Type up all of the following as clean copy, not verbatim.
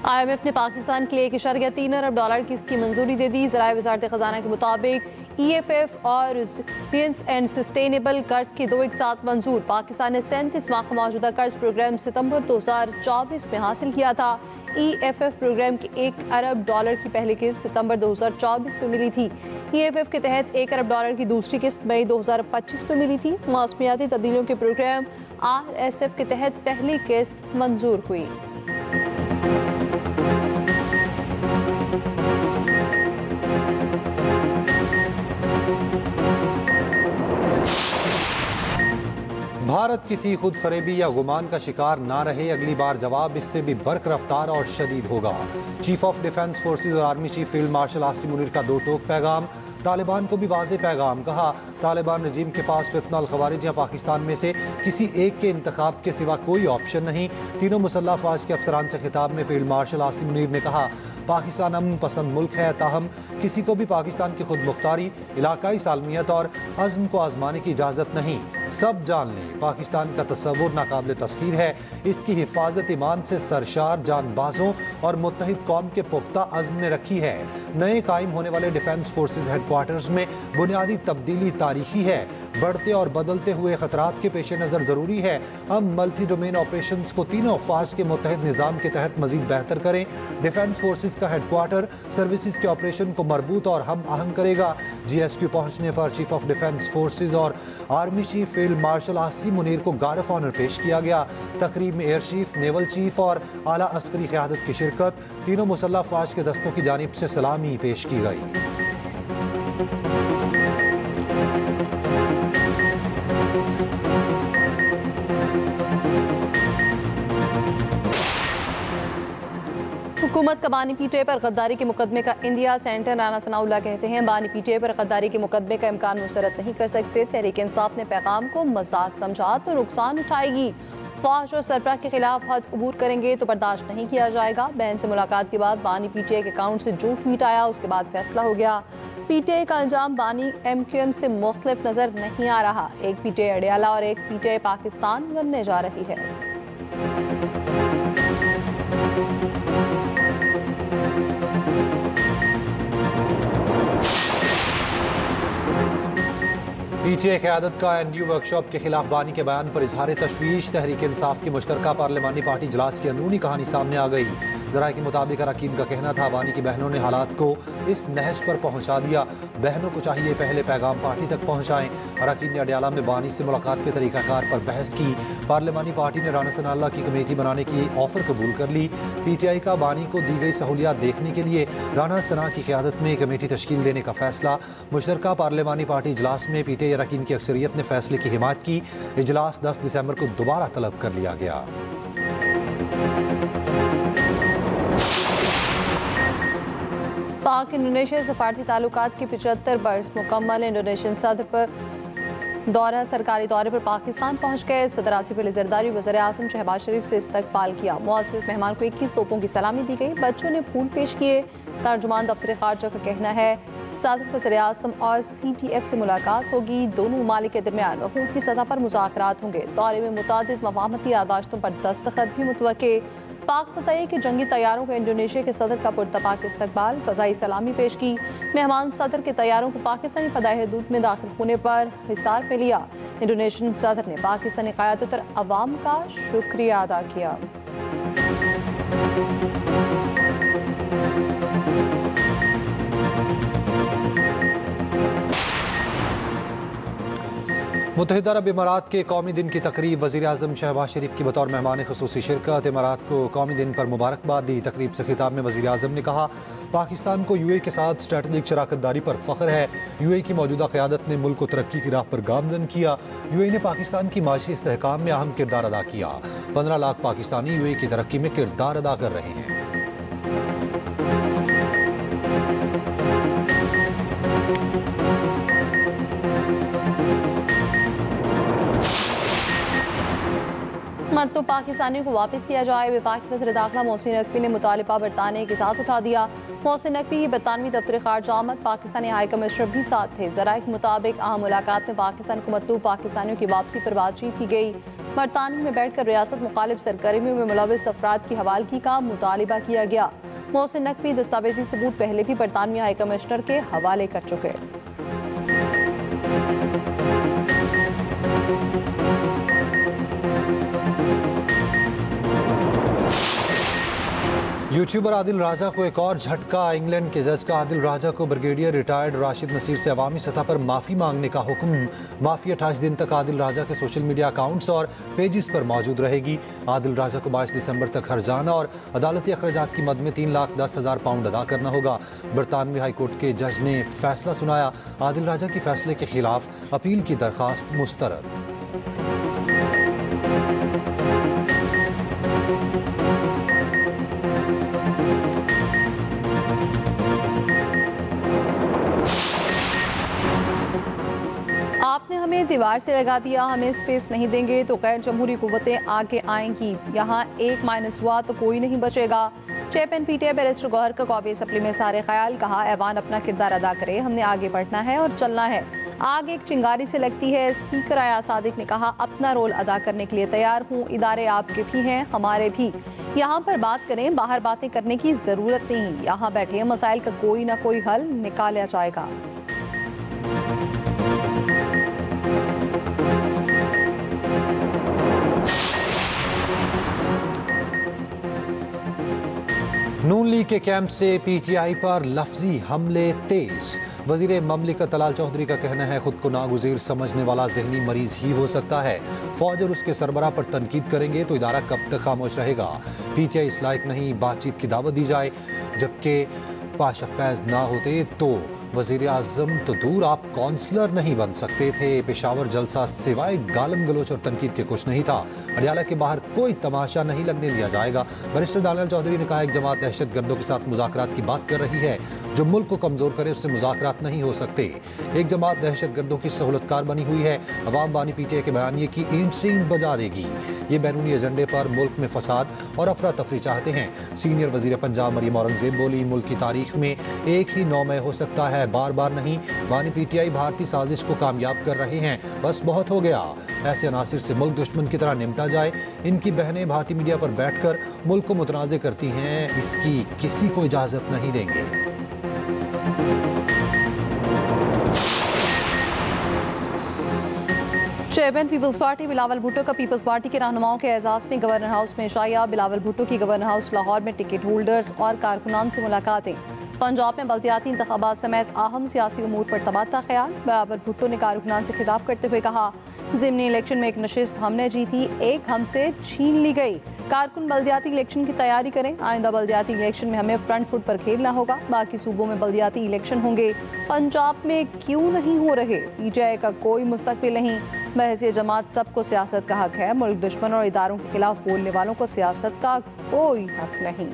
IMF ने पाकिस्तान के लिए $1.3 अरब की इसकी मंजूरी दे दी। ज़राए वज़ारत ख़जाना के मुताबिक EFF और रिसिपिएंट्स एंड सस्टेनेबल कर्ज की दो एक साथ मंजूर। पाकिस्तान ने 37 माह का मौजूदा कर्ज प्रोग्राम सितंबर 2024 में हासिल किया था। EFF प्रोग्राम की $1 अरब की पहली किस्त सितंबर 2024 में मिली थी। EFF के तहत $1 अरब की दूसरी किस्त मई 2025 में मिली थी। मौसमियाती तब्दीलियों के प्रोग्राम RSF के तहत पहली किस्त मंजूर हुई। भारत किसी खुद फरेबी या गुमान का शिकार ना रहे, अगली बार जवाब इससे भी बर्क रफ्तार और शदीद होगा। चीफ ऑफ डिफेंस फोर्सेज और army chief field marshal Asim Munir का दो टोक पैगाम। तालिबान को भी वाज़ेह पैगाम। कहा, तालिबान रजीम के पास फितना अल खवारिज या पाकिस्तान में से किसी एक के इंतखाब के सिवा कोई ऑप्शन नहीं। तीनों मुसल्लह अफवाज के अफसरान से खिताब में फील्ड मार्शल आसिम मुनीर ने कहा, पाकिस्तान अमन पसंद मुल्क है, ताहम किसी को भी पाकिस्तान की खुद मुख्तारी, इलाकाई सालमियत और अज़्म को आजमाने की इजाज़त नहीं। सब जान लें, पाकिस्तान का तस्वुर नाकाबिल तस्खीर है। इसकी हिफाजत ईमान से सरशार जानबाजों और मुत्तहिद कौम के पुख्ता अज़्म ने रखी है। नए कायम होने वाले डिफेंस फोर्सेज हेडक्वार्टर्स में बुनियादी तब्दीली तारीखी है। बढ़ते और बदलते हुए खतरात के पेश नज़र ज़रूरी है हम मल्टी डोमेन ऑपरेशन को तीनों अफवाज के मुत्तहिद निज़ाम के तहत मजीद बेहतर करें। डिफेंस फोर्सेज का हेडक्वार्टर सर्विसेज के ऑपरेशन को मरबूत और हम आहंग करेगा। GSQ पहुंचने पर चीफ ऑफ डिफेंस फोर्सेज और army chief field marshal Asim Munir को गार्ड ऑफ ऑनर पेश किया गया। तकरीब में एयर चीफ, नेवल चीफ और आला अस्करी क़यादत की शिरकत। तीनों मुसल्लह अफवाज के दस्तों की जानिब से सलामी पेश की गई। हुकूमत का बानी पीटीआई पर गद्दारी के मुकदमे का इंडिया सेंटर। राना सनाउल्लाह कहते हैं, बानी पीटीआई पर गद्दारी के मुकदमे का इम्कान मुस्तरद नहीं कर सकते। तहरीक इंसाफ ने पैगाम को मजाक समझा तो नुकसान उठाएगी। फौज और सरबराह के खिलाफ हद अबूर करेंगे तो बर्दाश्त नहीं किया जाएगा। बहन से मुलाकात के बाद बानी पीटीआई के अकाउंट से जो ट्वीट आया उसके बाद फैसला हो गया। पीटीआई का अंजाम बानी MQM से मुख्तलिफ नजर नहीं आ रहा। एक पीटीआई अडियाला और एक पीटीआई पाकिस्तान बनने जा रही है। पीटीआई क़यादत का NDU वर्कशॉप के खिलाफ बानी के बयान पर इजहार तशवीश। तहरीक इंसाफ की मुश्तरका पार्लिमानी पार्टी इजलास की अंदरूनी कहानी सामने आ गई। ज़राए के मुताबिक अरकान का कहना था, बानी की बहनों ने हालात को इस नहज पर पहुंचा दिया। बहनों को चाहिए पहले पैगाम पार्टी तक पहुंचाएं। अरकान ने अडियाला में बानी से मुलाकात के तरीक़ाकार पर बहस की। पार्लिमानी पार्टी ने राना सनाउल्लाह की कमेटी बनाने की ऑफर कबूल कर ली। PTI का बानी को दी गई सहूलियात देखने के लिए राना सना की क़यादत में कमेटी तश्कील देने का फैसला। मुश्तरका पार्लिमानी पार्टी इजलास में PTI अरकान की अक्सरियत ने फैसले की हिमायत की। इजलास 10 दिसंबर को दोबारा तलब कर लिया गया। पाक इंडोनेशिया सफारती ताल्लुकात की 75 बरस मुकम्मल। इंडोनेशियन सदर पर दौरा सरकारी दौरे पर पाकिस्तान पहुंच गए। सदर आसिफ अली जरदारी वज़ीर आज़म शहबाज शरीफ से इस्तकबाल किया। मुअज़्ज़ज़ मेहमान को 21 तोपों की सलामी दी गई। बच्चों ने फूल पेश किए। तर्जुमान दफ्तर खारजा का कहना है, सदर वज़ीर आज़म और CTF से मुलाकात होगी। दोनों ममालिक के दरमियान वफूद की सतह पर मुज़ाकरात होंगे। दौरे में मुतादिद मफाहमती यादाश्तों पर दस्तखत भी मुतवक्के। पाक फ़ज़ाई के जंगी तैयारों को इंडोनेशिया के सदर का पुरतपाक इस्तकबाल। फ़ज़ाई सलामी पेश की। मेहमान सदर के तैयारों को पाकिस्तानी फ़दाई हदूद में दाखिल होने पर हिसार में लिया। इंडोनेशियन सदर ने पाकिस्तानी क़यादत और अवाम का शुक्रिया अदा किया। मुत्तहिदा अरब इमारात के कौमी दिन की तकरीब। वज़ीर आज़म शहबाज शरीफ की बतौर मेहमान ख़ुसूसी शिरकत। इमारात को कौमी दिन पर मुबारकबाद दी। तकरीब से खिताब में वज़ीर आज़म ने कहा, पाकिस्तान को UAE के साथ स्ट्रेटजिक शराकतदारी पर फ़ख्र है। UAE की मौजूदा क़यादत ने मुल्क को तरक्की की राह पर गामज़न किया। UAE ने पाकिस्तान की माशी इस्तेहकाम में अहम किरदार अदा किया। 15 लाख पाकिस्तानी UAE की तरक्की में किरदार अदा कर रहे हैं। मत तो पाकिस्तानियों को वापस किया जाए। वफाकी वज़ीर दाखिला मोहसिन नकवी ने मुतालिबा बरतानिया के साथ उठा दिया। मोहसिन नकवी की बरतानवी दफ्तर खारजा आमद, पाकिस्तानी हाई कमिश्नर भी साथ थे। ज़राए के मुताबिक अहम मुलाकात में पाकिस्तान को मतलूब पाकिस्तानियों की वापसी पर बातचीत की गई। बरतानिया में बैठकर रियासत मुखालिफ सरगर्मियों में मुलविस अफराद की हवालगी का मुतालिबा किया गया। मोहसिन नकवी दस्तावेजी सबूत पहले भी बरतानवी हाई कमिश्नर के हवाले कर चुके। यूट्यूबर आदिल राजा को एक और झटका। इंग्लैंड के जज का आदिल राजा को ब्रिगेडियर रिटायर्ड राशिद नसीर से अवामी सतह पर माफ़ी मांगने का हुक्म। माफ़ी 28 दिन तक आदिल राजा के सोशल मीडिया अकाउंट्स और पेजेस पर मौजूद रहेगी। आदिल राजा को 22 दिसंबर तक हर्जाना और अदालती अखराजात की मद में 3,10,000 पाउंड अदा करना होगा। बरतानवी हाईकोर्ट के जज ने फैसला सुनाया। आदिल राजा के फैसले के खिलाफ अपील की दरखास्त मुस्तरद। आपने हमें दीवार से लगा दिया, हमें स्पेस नहीं देंगे तो गैर जमहूरी कुव्वतें आगे आएंगी। यहाँ एक माइनस हुआ तो कोई नहीं बचेगा। चेयरमैन पीटीआई बैरिस्टर गौहर का कौमी असम्बली में सारे ख्याल। कहा ऐवान अपना किरदार अदा करे, हमने आगे बढ़ना है और चलना है। आग एक चिंगारी से लगती है। स्पीकर आया सादिक ने कहा अपना रोल अदा करने के लिए तैयार हूँ। इदारे आपके भी हैं, हमारे भी। यहाँ पर बात करें, बाहर बातें करने की ज़रूरत नहीं। यहाँ बैठे मसाइल का कोई ना कोई हल निकाला जाएगा। नून लीग के कैंप से पीटीआई पर लफ्जी हमले तेज। वजीर ममलिकत तलाल चौधरी का कहना है खुद को नागुज़ीर समझने वाला जहनी मरीज ही हो सकता है। फौज और उसके सरबराह पर तनकीद करेंगे तो इदारा कब तक खामोश रहेगा। पीटीआई इस लायक नहीं बातचीत की दावत दी जाए। जबकि पाशा फैज ना होते तो वजीर आजम तो दूर आप कौंसलर नहीं बन सकते थे। पेशावर जलसा सिवाय गालम गलोच और तनकीद के कुछ नहीं था। अडियाला के बाहर कोई तमाशा नहीं लगने दिया जाएगा। बैरिस्टर दानियल चौधरी ने कहा एक जमात दहशतगर्दों के साथ मुज़ाकरात की बात कर रही है। जो मुल्क को कमज़ोर करे उससे मुज़ाकरात नहीं हो सकते। एक जमात दहशतगर्दों की सहूलतकार बनी हुई है। अवाम बानी पीटीआई के बयानिए की ईंट से ईंट बजा देगी। ये बैरूनी एजेंडे पर मुल्क में फसाद और अफरा तफरी चाहते हैं। सीनियर वजीर पंजाब मरियम औरंगजेब बोली मुल्क की तारीख में एक ही 9 मई हो सकता है, बार बार नहीं। बानी पीटीआई भारतीय साजिश को कामयाब कर रहे हैं, बस बहुत हो गया। ऐसे अनासिर से मुल्क दुश्मन की तरह निपटा जाए। इनकी बहनें भारतीय मीडिया पर बैठकर मुल्क को मुतनाज़ करती हैं, इसकी किसी को इजाज़त नहीं देंगे। चेयरमैन पीपल्स पार्टी बिलावल भुट्टो का पीपल्स पार्टी के रहनुमाओं के एजाज़ में गवर्नर हाउस में शाया। बिलावल भुट्टो की गवर्नर हाउस लाहौर में टिकट होल्डर्स और कारकुनान से मुलाकातें। पंजाब में बल्दियाती इंतखाबात समेत अहम सियासी उमूर पर तबादला ख्याल। बिलावल भुट्टो ने कारकुनान से खिताब करते हुए कहा ज़िमनी इलेक्शन में एक नशिस्त हमने जीती, एक हमसे छीन ली गई। कारकुन बल्दियाती इलेक्शन की तैयारी करें। आइंदा बल्दियाती इलेक्शन में हमें फ्रंट फुट पर खेलना होगा। बाकी सूबों में बल्दियाती इलेक्शन होंगे, पंजाब में क्यों नहीं हो रहे। पीटीआई का कोई मुस्तकबिल नहीं। बहसीत जमात सबको सियासत का हक है। मुल्क दुश्मन और इदारों के खिलाफ बोलने वालों को सियासत का कोई हक नहीं।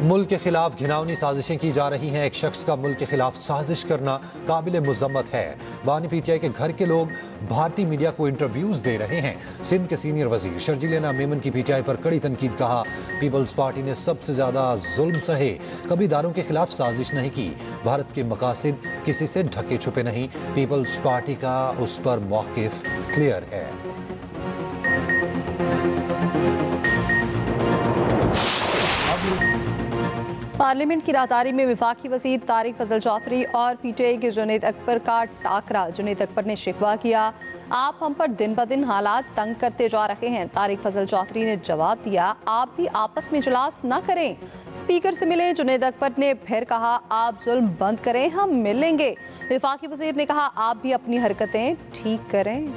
मुल्क के खिलाफ घिनौनी साजिशें की जा रही हैं। एक शख्स का मुल्क के खिलाफ साजिश करना काबिल मुज़म्मत है। बानी पीटीआई के घर के लोग भारतीय मीडिया को इंटरव्यूज दे रहे हैं। सिंध के सीनियर वजीर शर्जील मेमन की पीटीआई पर कड़ी तनकीद। कहा पीपल्स पार्टी ने सबसे ज्यादा जुल्म सहे, कभी इदारों के खिलाफ साजिश नहीं की। भारत के मकासद किसी से ढके छुपे नहीं। पीपल्स पार्टी का उस पर मौक़िफ़ क्लियर है। पार्लियामेंट की राहदारी में वफाकी वज़ीर तारिक फजल जाफरी और पीटीआई के जुनैद अकबर का टाकरा। जुनैद अकबर ने शिकवा किया आप हम पर दिन ब दिन हालात तंग करते जा रहे हैं। तारिक फजल जाफरी ने जवाब दिया आप भी आपस में इजलास न करें। स्पीकर से मिले जुनैद अकबर ने फिर कहा आप जुल्म बंद करें, हम मिलेंगे। वफाकी वज़ीर ने कहा आप भी अपनी हरकतें ठीक करें।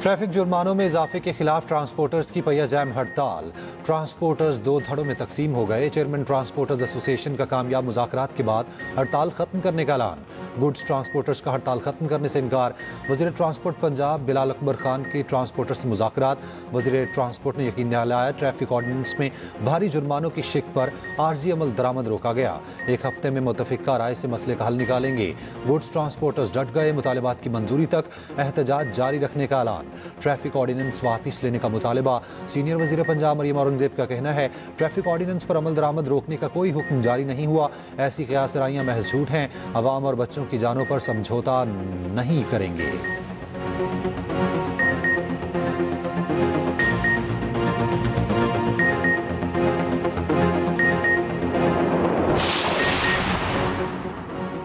ट्रैफिक जुर्मानों में इजाफे के खिलाफ ट्रांसपोर्टर्स की पहिया जैम हड़ताल। ट्रांसपोर्टर्स 2 धड़ों में तकसीम हो गए। चेयरमैन ट्रांसपोर्टर्स एसोसिएशन का कामयाब मुज़ाकरात के बाद हड़ताल खत्म करने का ऐलान। गुड्स ट्रांसपोर्टर्स का हड़ताल खत्म करने से इनकार। वज़ीर ट्रांसपोर्ट पंजाब बिलाल अकबर खान के ट्रांसपोर्टर से मुज़ाकरात। वज़ीर ट्रांसपोर्ट ने यकीन दिलाया ट्रैफिक ऑर्डिनेंस में भारी जुर्मानों की शिक पर आर्जी अमल दरामद रोका गया। एक हफ्ते में मुतफ़िका राय से मसले का हल निकालेंगे। गुड्स ट्रांसपोर्टर्स डट गए, मुतालिबात की मंजूरी तक एहतजाज जारी रखने का ऐलान। ट्रैफिक ऑर्डिनेंस वापस लेने का मुतालिबा। सीनियर वज़ीर पंजाब मरियम औरंगज़ेब का कहना है ट्रैफिक ऑर्डिनेंस पर अमल दरामद रोकने का कोई हुक्म जारी नहीं हुआ। ऐसी क़यासराइयाँ महज झूठ हैं। अवाम और बच्चों की जानों पर समझौता नहीं करेंगे।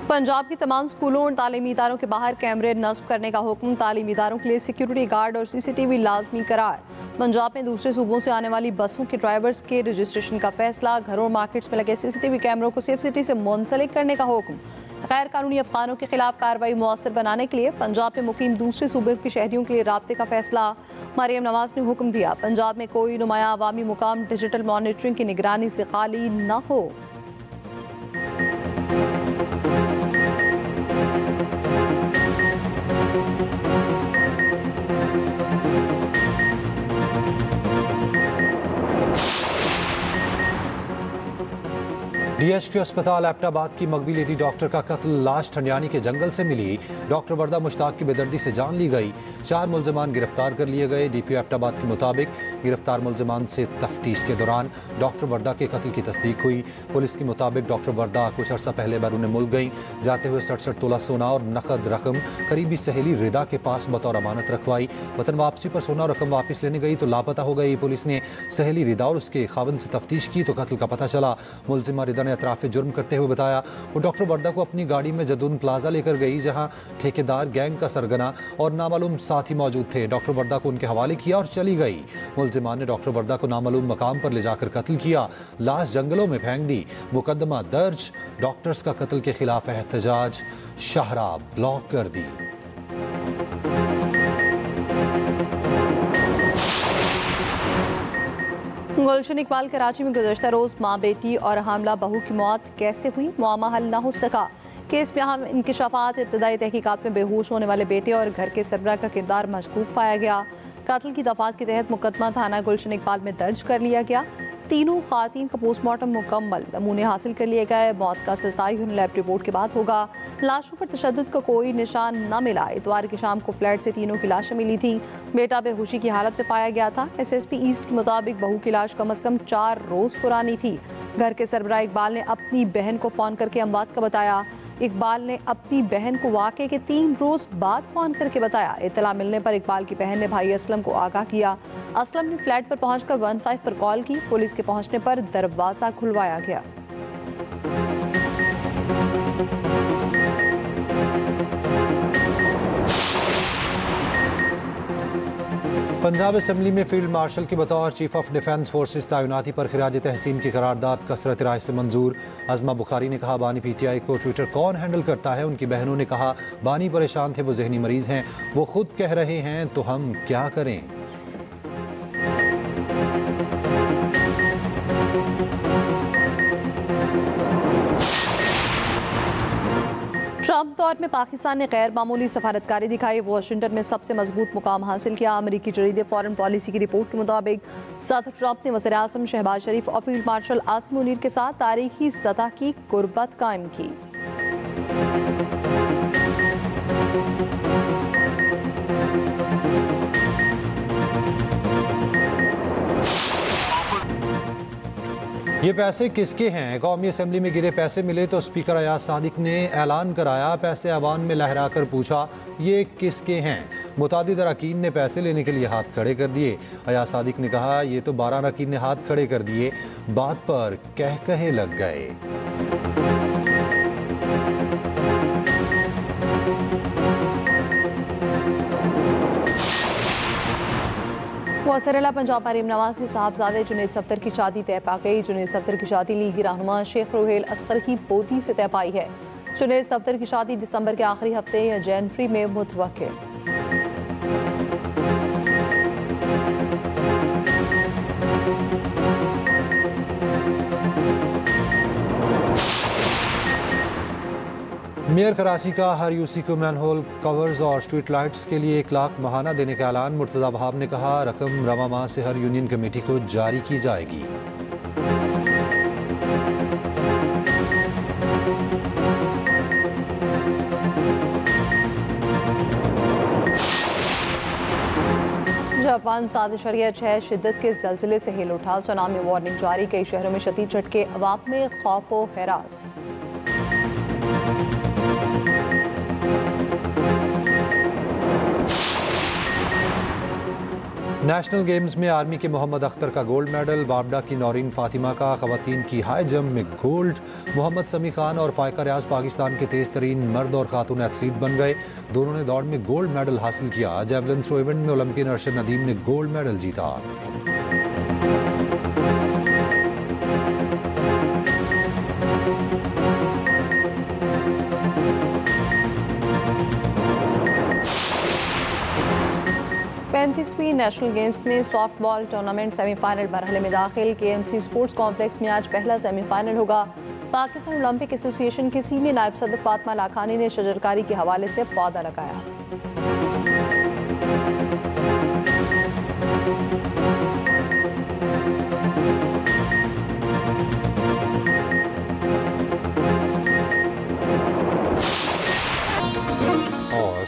पंजाब के तमाम स्कूलों और तालीमी इदारों के बाहर कैमरे नस्ब करने का हुक्म। तालीमी इदारों के लिए सिक्योरिटी गार्ड और सीसीटीवी लाजमी करार। पंजाब में दूसरे सूबों से आने वाली बसों के ड्राइवर्स के रजिस्ट्रेशन का फैसला। घरों और मार्केट्स में लगे सीसीटीवी कैमरों को सेफ सिटी से मुंसलिक करने का हुक्म। गैर कानूनी अफगानों के खिलाफ कार्रवाई मौसर बनाने के लिए पंजाब में मुकीम दूसरे सूबे के शहरियों के लिए राब्ते का फैसला। मरियम नवाज ने हुक्म दिया पंजाब में कोई नुमाया अवामी मुकाम डिजिटल मॉनिटरिंग की निगरानी से खाली न हो। डीएचक्यू अस्पताल एबटाबाद की मगवी लेडी डॉक्टर का कत्ल। लाश ठंडियानी के जंगल से मिली। डॉक्टर वर्दा मुश्ताक की बेदर्दी से जान ली गई। 4 मुलजमान गिरफ्तार कर लिए गए। डीपीओ एबटाबाद के मुताबिक गिरफ्तार मुलजमान से तफ्तीश के दौरान डॉक्टर वर्दा के कत्ल की तस्दीक हुई। पुलिस के मुताबिक डॉक्टर वर्दा कुछ अर्सा पहले बैरून मुल्क गई। जाते हुए 67 तोला सोना और नकद रकम करीबी सहेली रिदा के पास बतौर अमानत रखवाई। वतन वापसी पर सोना और रकम वापस लेने गई तो लापता हो गई। पुलिस ने सहेली रिदा और उसके खावंद से तफ्तीश की तो कत्ल का पता चला। मुलजिमा रिदा ने अतराफ जुर्म करते हुए बताया वो डॉक्टर वर्दा को अपनी गाड़ी में जदून प्लाजा लेकर गई जहां ठेकेदार गैंग का सरगना और नामालूम साथी मौजूद थे। डॉक्टर वर्दा को उनके हवाले किया और चली गई। मुलजिमान ने डॉक्टर वर्दा को नामालूम मकाम पर ले जाकर कत्ल किया। लाश जंगलों में फेंक दी। मुकदमा दर्ज। डॉक्टर्स का कत्ल के खिलाफ एहतजाज। शाहराह ब्लॉक कर दी। गुलशन इकबाल कराची में गुज़श्ता रोज़ माँ बेटी और हामला बहू की मौत कैसे हुई, मुआमा हल न हो सका। केस में अहम इंकशाफात। इब्तदाई तहकीकात में बेहोश होने वाले बेटे और घर के सरबराह का किरदार मशकूक पाया गया। कत्ल की दफात के तहत मुकदमा थाना गुलशन इकबाल में दर्ज कर लिया गया। तीनों खातून का पोस्टमार्टम मुकम्मल। नमूने हासिल कर लिए गए। मौत का सल्ताई लैब रिपोर्ट के बाद होगा। लाशों पर तशद्दुद का कोई निशान न मिला। इतवार की शाम को फ्लैट से तीनों की लाशें मिली थी। बेटा बेहोशी की हालत में पाया गया था। एसएसपी ईस्ट के मुताबिक बहू की लाश कम अज कम 4 रोज पुरानी थी। घर के सरबराह इकबाल ने अपनी बहन को फोन करके अमवात का बताया। इकबाल ने अपनी बहन को वाक़े के 3 रोज बाद फोन करके बताया। इत्तला मिलने पर इकबाल की बहन ने भाई असलम को आगाह किया। असलम ने फ्लैट पर पहुंचकर 15 पर कॉल की। पुलिस के पहुंचने पर दरवाजा खुलवाया गया। पंजाब असम्बली में फील्ड मार्शल के बतौर चीफ ऑफ डिफेंस फोर्सेस तैनाती पर खिराज तहसीन की करारदाद कसरत राय से मंजूर। अज़मा बुखारी ने कहा बानी पीटीआई को ट्विटर कौन हैंडल करता है। उनकी बहनों ने कहा बानी परेशान थे, वो जहनी मरीज हैं, वो खुद कह रहे हैं तो हम क्या करें। ट्रंप दौर में पाकिस्तान ने गैर मामूली सफारतकारी दिखाई। वाशिंगटन में सबसे मजबूत मुकाम हासिल किया। अमरीकी जरीदे फॉरेन पॉलिसी की रिपोर्ट के मुताबिक सदर ट्रंप ने वज़ीर आज़म शहबाज शरीफ और फील्ड मार्शल आसिम मुनीर के साथ तारीखी सतह की कुर्बत कायम की। ये पैसे किसके हैं? कौमी असम्बली में गिरे पैसे मिले तो स्पीकर अयाज सादिक ने ऐलान कराया। पैसे अवान में लहरा कर पूछा ये किसके हैं। मुतादिद अरकान ने पैसे लेने के लिए हाथ खड़े कर दिए। अयाज सादिक ने कहा ये तो 12 अरकान ने हाथ खड़े कर दिए। बात पर कह कहे लग गए। वज़ीर पंजाब मरीम नवाज के साहबजादे जुनैद सफ्दर की शादी तय पा गई। जुनैद सफ्दर की शादी लीगी रहनुमा शेख रोहेल असगर की पोती से तय पाई है। जुनैद सफ्दर की शादी दिसंबर के आखिरी हफ्ते या जनवरी में मुतवक्किल। मेयर कराची का हर यूसी को मैनहोल कवर्स और स्ट्रीट लाइट्स के लिए 1 लाख माहाना देने का ऐलान। मुर्तजा वहाब ने कहा, रकम रवा माह से हर यूनियन कमेटी को जारी की जाएगी। जापान 7.6 शिद्दत के ज़लज़ले से हिल उठा। सुनामी वार्निंग जारी। कई शहरों में शदीद झटके। अवाम में खौफ व हरास। नेशनल गेम्स में आर्मी के मोहम्मद अख्तर का गोल्ड मेडल। वावडा की नौरीन फातिमा का खवातीन की हाई जंप में गोल्ड। मोहम्मद समी खान और फायका रियाज पाकिस्तान के तेज तरीन मर्द और खातून एथलीट बन गए। दोनों ने दौड़ में गोल्ड मेडल हासिल किया। जेवलिन थ्रो इवेंट में ओलंपियन अरशद नदीम ने गोल्ड मेडल जीता। पैंतीसवीं नेशनल गेम्स में सॉफ्टबॉल टूर्नामेंट सेमीफाइनल मरहले में दाखिल। KMC स्पोर्ट्स कॉम्प्लेक्स में आज पहला सेमीफाइनल होगा। पाकिस्तान ओलंपिक एसोसिएशन की सीनियर नायब सदर फातिमा लाखानी ने शजरकारी के हवाले से पौधा लगाया।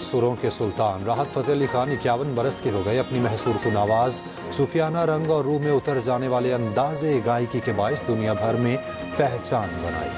सुरों के सुल्तान राहत फ़तेह अली खान 51 बरस के हो गए। अपनी महसूर कुन आवाज़, सूफियाना रंग और रूह में उतर जाने वाले अंदाज़े गायकी के बायस दुनिया भर में पहचान बनाई।